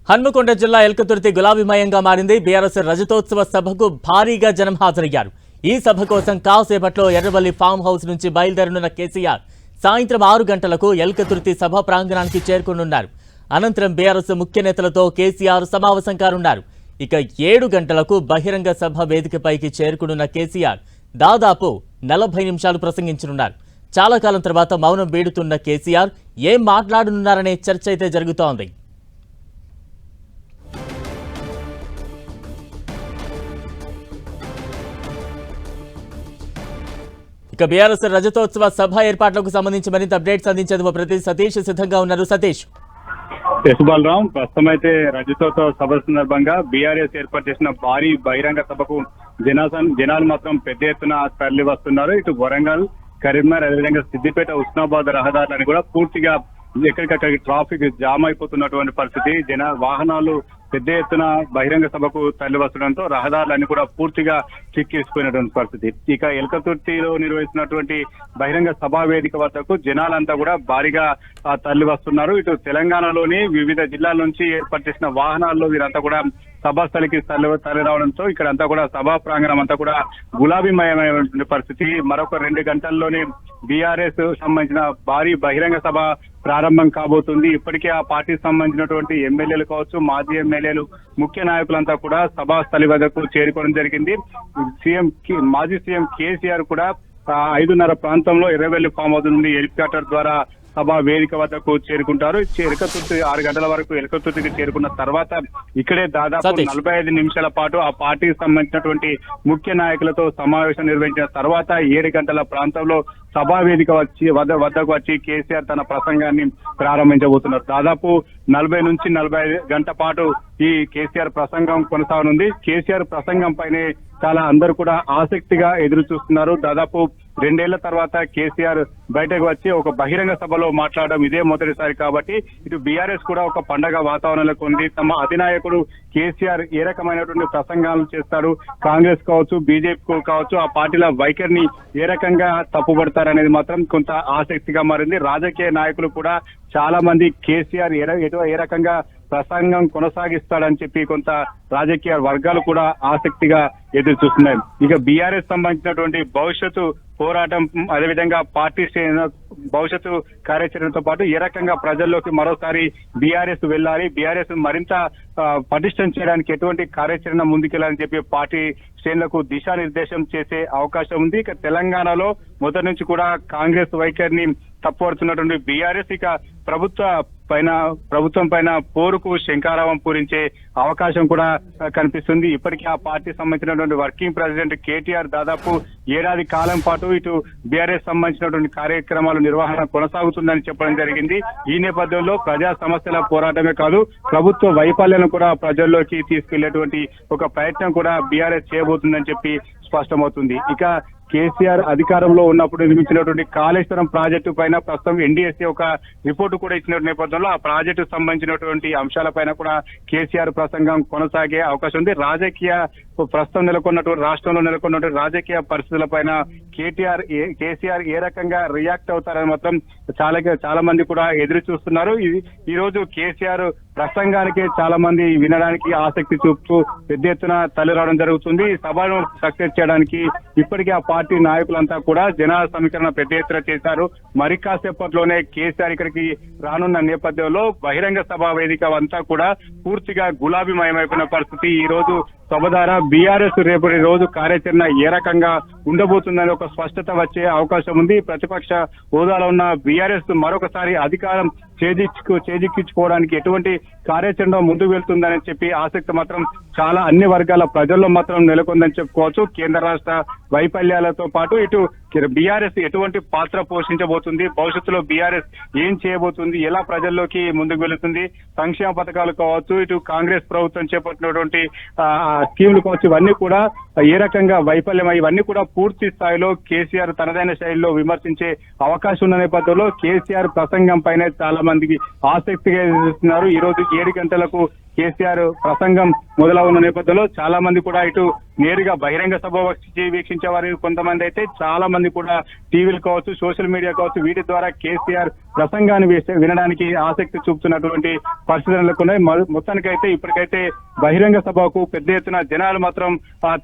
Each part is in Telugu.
హన్మకొండ జిల్లా ఎల్కతుర్తి గులాబీమయంగా మారింది. బీఆర్ఎస్ రజతోత్సవ సభకు భారీగా జనం హాజరయ్యారు. ఈ సభ కోసం కాసేపట్లో ఎర్రవల్లి ఫామ్ హౌస్ నుంచి బయలుదేరనున్న కేసీఆర్ సాయంత్రం 6 గంటలకు ఎల్కతుర్తి సభ ప్రాంగణానికి చేరుకోనున్నారు. అనంతరం బీఆర్ఎస్ ముఖ్య నేతలతో కేసీఆర్ సమావేశం కానున్నారు. ఇక 7 గంటలకు బహిరంగ సభ వేదికపైకి చేరుకునున్న కేసీఆర్ దాదాపు 40 నిమిషాలు ప్రసంగించనున్నారు. చాలా కాలం తర్వాత మౌనం వీడుతున్న కేసీఆర్ ఏం మాట్లాడనున్నారనే చర్చ అయితే జరుగుతోంది. ఇక బీఆర్ఎస్ రజతోత్సవ సభ ఏర్పాట్లకు సంబంధించి మరింత అప్డేట్స్ అందించేందుకు ప్రతినిధి సతీష్ సిద్ధంగా ఉన్నారు. సతీష్. బలరాం, ప్రస్తుతం అయితే రజతోత్సవ సభ సందర్భంగా బీఆర్ఎస్ ఏర్పాటు చేసిన భారీ బహిరంగ సభకు జనాలు మాత్రం పెద్ద ఎత్తున తరలి వస్తున్నారు. ఇటు వరంగల్, కరీంనగర్, అదేవిధంగా సిద్దిపేట, ఉస్నాబాద్ రహదారులను కూడా పూర్తిగా ఎక్కడికక్కడికి ట్రాఫిక్ జామ్ అయిపోతున్నటువంటి పరిస్థితి. వాహనాలు పెద్ద ఎత్తున బహిరంగ సభకు తరలి వస్తుండటంతో రహదారులన్నీ కూడా పూర్తిగా చిక్కిసిపోయినటువంటి పరిస్థితి. ఇక ఎల్కతుర్తిలో నిర్వహిస్తున్నటువంటి బహిరంగ సభా వేదిక వద్దకు జనాలంతా కూడా భారీగా తరలి వస్తున్నారు. ఇటు తెలంగాణలోని వివిధ జిల్లాల నుంచి ఏర్పాటు చేసిన వాహనాల్లో వీరంతా కూడా సభాస్థలికి తరలి రావడంతో ఇక్కడంతా కూడా సభా ప్రాంగణం అంతా కూడా గులాబీమయమైనటువంటి పరిస్థితి. మరొక 2 గంటల్లోనే బీఆర్ఎస్ సంబంధించిన భారీ బహిరంగ సభ ప్రారంభం కాబోతుంది. ఇప్పటికే ఆ పార్టీకి సంబంధించినటువంటి ఎమ్మెల్యేలు కావచ్చు, మాజీ ఎమ్మెల్యేలు, ముఖ్య నాయకులంతా కూడా సభా స్థలి వద్దకు చేరుకోవడం జరిగింది. మాజీ సీఎం కేసీఆర్ కూడా 5:30 ప్రాంతంలో ఎర్రవెల్లి ఫామ్ హౌస్ నుండి హెలికాప్టర్ ద్వారా సభా వేదిక వద్దకు చేరుకుంటారు. ఎల్కతుర్తి 6 గంటల వరకు ఎల్కతుర్తికి చేరుకున్న తర్వాత ఇక్కడే దాదాపు 45 నిమిషాల పాటు ఆ పార్టీకి సంబంధించినటువంటి ముఖ్య నాయకులతో సమావేశం నిర్వహించిన తర్వాత 7 గంటల ప్రాంతంలో సభా వేదిక వద్దకు వచ్చి కేసీఆర్ తన ప్రసంగాన్ని ప్రారంభించబోతున్నారు. దాదాపు 40 నుంచి 45 గంటల పాటు ఈ కేసీఆర్ ప్రసంగం కొనసాగనుంది. కేసీఆర్ ప్రసంగం పైనే చాలా అందరూ కూడా ఆసక్తిగా ఎదురు చూస్తున్నారు. దాదాపు 2 ఏళ్ల తర్వాత కేసీఆర్ బయటకు వచ్చి ఒక బహిరంగ సభలో మాట్లాడడం ఇదే మొదటిసారి కాబట్టి ఇటు బీఆర్ఎస్ కూడా ఒక పండగ వాతావరణంలో ఉంది. తమ అధినాయకుడు కేసీఆర్ ఏ రకమైనటువంటి ప్రసంగాలు చేస్తాడు, కాంగ్రెస్ కావచ్చు, బీజేపీ కావచ్చు, ఆ పార్టీల వైఖరిని ఏ రకంగా తప్పుపడతారనేది మాత్రం కొంత ఆసక్తిగా మారింది. రాజకీయ నాయకులు కూడా చాలా మంది కేసీఆర్ ఏ రకంగా ప్రసంగం కొనసాగిస్తాడని చెప్పి కొంత రాజకీయ వర్గాలు కూడా ఆసక్తిగా ఎదురు చూస్తున్నాయి. ఇక బీఆర్ఎస్ సంబంధించినటువంటి భవిష్యత్తు పోరాటం, అదేవిధంగా పార్టీ భవిష్యత్తు కార్యాచరణతో పాటు ఏ రకంగా ప్రజల్లోకి మరోసారి బీఆర్ఎస్ వెళ్ళాలి, బీఆర్ఎస్ మరింత పటిష్టం చేయడానికి ఎటువంటి కార్యాచరణ ముందుకెళ్లాలని చెప్పి పార్టీ శ్రేణులకు దిశానిర్దేశం చేసే అవకాశం ఉంది. ఇక తెలంగాణలో మొదటి నుంచి కూడా కాంగ్రెస్ వైఖరిని తప్పుపడుతున్నటువంటి బీఆర్ఎస్ ఇక ప్రభుత్వం పైన పోరుకు శంఖారావం పూరించే అవకాశం కూడా కనిపిస్తుంది. ఇప్పటికీ ఆ పార్టీ సంబంధించినటువంటి వర్కింగ్ ప్రెసిడెంట్ కేటీఆర్ దాదాపు 1 ఏడాది కాలం పాటు ఇటు బీఆర్ఎస్ సంబంధించినటువంటి కార్యక్రమాల నిర్వహణ కొనసాగుతుందని చెప్పడం జరిగింది. ఈ నేపథ్యంలో ప్రజా సమస్యల పోరాటమే కాదు, ప్రభుత్వ వైఫల్యాలను కూడా ప్రజల్లోకి తీసుకెళ్లేటువంటి ఒక ప్రయత్నం కూడా బీఆర్ఎస్ చేయబోతుందని చెప్పి స్పష్టమవుతుంది. ఇక కేసీఆర్ అధికారంలో ఉన్నప్పుడు నిర్మించినటువంటి కాళేశ్వరం ప్రాజెక్టు పైన ప్రస్తుతం ఎన్డీఎస్సీ ఒక రిపోర్టు కూడా ఇచ్చిన నేపథ్యంలో ఆ ప్రాజెక్టు సంబంధించినటువంటి అంశాలపైన కూడా కేసీఆర్ ప్రసంగం కొనసాగే అవకాశం ఉంది. ప్రస్తుతం రాష్ట్రంలో నెలకొన్నటువంటి రాజకీయ పరిస్థితుల పైన కేసీఆర్ ఏ రకంగా రియాక్ట్ అవుతారని మాత్రం చాలా మంది కూడా ఎదురు చూస్తున్నారు. ఈ రోజు కేసీఆర్ ప్రసంగానికి చాలా మంది వినడానికి ఆసక్తి చూపుతూ పెద్ద ఎత్తున తరలి రావడం జరుగుతుంది. సభను సక్సెస్ చేయడానికి ఇప్పటికే ఆ పార్టీ నాయకులంతా కూడా జనాల సమీకరణ పెద్ద ఎత్తున చేశారు. మరి కాసేపట్లోనే కేసీఆర్ ఇక్కడికి రానున్న నేపథ్యంలో బహిరంగ సభా వేదిక అంతా కూడా పూర్తిగా గులాబీమయమైపోయిన పరిస్థితి. ఈ రోజు సభ ద్వారా బీఆర్ఎస్ రేపటి రోజు కార్యాచరణ ఏ రకంగా ఉండబోతుందని ఒక స్పష్టత వచ్చే అవకాశం ఉంది. ప్రతిపక్ష హోదాలో ఉన్న బీఆర్ఎస్ మరొకసారి అధికారం చేజిక్కించుకోవడానికి ఎటువంటి కార్యాచరణ ముందుకు వెళ్తుందని చెప్పి ఆసక్తి మాత్రం చాలా అన్ని వర్గాల ప్రజల్లో మాత్రం నెలకొందని చెప్పుకోవచ్చు. కేంద్ర రాష్ట్ర వైఫల్యాలతో పాటు ఇటు బీఆర్ఎస్ ఎటువంటి పాత్ర పోషించబోతుంది, భవిష్యత్తులో బీఆర్ఎస్ ఏం చేయబోతుంది, ఎలా ప్రజల్లోకి ముందుకు వెళుతుంది, సంక్షేమ పథకాలు కావచ్చు, ఇటు కాంగ్రెస్ ప్రభుత్వం చేపట్టినటువంటి స్కీములు కావచ్చు, ఇవన్నీ కూడా ఏ రకంగా వైఫల్యం ఇవన్నీ కూడా పూర్తి స్థాయిలో కేసీఆర్ తనదైన శైలిలో విమర్శించే అవకాశం ఉన్న నేపథ్యంలో కేసీఆర్ ప్రసంగం పైన చాలా మందికి ఆసక్తిగా ఎదురుస్తున్నారు. ఈ రోజు 7 గంటలకు కేసీఆర్ ప్రసంగం మొదలవున్న నేపథ్యంలో చాలా మంది కూడా ఇటు నేరుగా బహిరంగ సభ వీక్షించే వారు కొంతమంది అయితే, చాలా మంది కూడా టీవీలు కావచ్చు, సోషల్ మీడియా కావచ్చు, వీటి ద్వారా కేసీఆర్ ప్రసంగాన్ని వినడానికి ఆసక్తి చూపుతున్నటువంటి పరిస్థితులు నెలకొన్నాయి. మొత్తానికైతే ఇప్పటికైతే బహిరంగ సభకు పెద్ద ఎత్తున జనాలు మాత్రం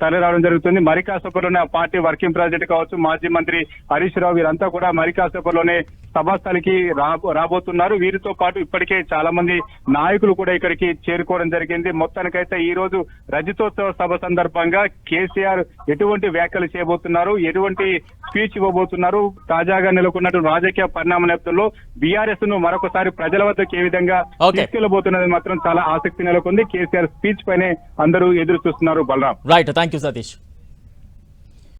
తరలి రావడం జరుగుతుంది. మరి కాసేపట్లోనే ఆ పార్టీ వర్కింగ్ ప్రెసిడెంట్ కావచ్చు, మాజీ మంత్రి హరీష్ రావు వీరంతా కూడా మరి కాసేపట్లోనే సభాస్థలికి రాబోతున్నారు. వీరితో పాటు ఇప్పటికే చాలా మంది నాయకులు కూడా ఇక్కడికి చేరుకోవడం జరిగింది. మొత్తానికైతే ఈ రోజు రజతోత్సవ సభ సందర్భంగా కేసీఆర్ ఎటువంటి వ్యాఖ్యలు చేయబోతున్నారు, ఎటువంటి స్పీచ్ ఇవ్వబోతున్నారు, తాజాగా నెలకొన్నటువంటి రాజకీయ పరిణామ నేపథ్యంలో బీఆర్ఎస్ ను మరొకసారి ప్రజల వద్దకు ఏ విధంగా తీసుకెళ్లబోతున్నది మాత్రం చాలా ఆసక్తి నెలకొంది. కేసీఆర్ స్పీచ్ పైనే అందరూ ఎదురు చూస్తున్నారు. Balaram. Right, thank you Satish.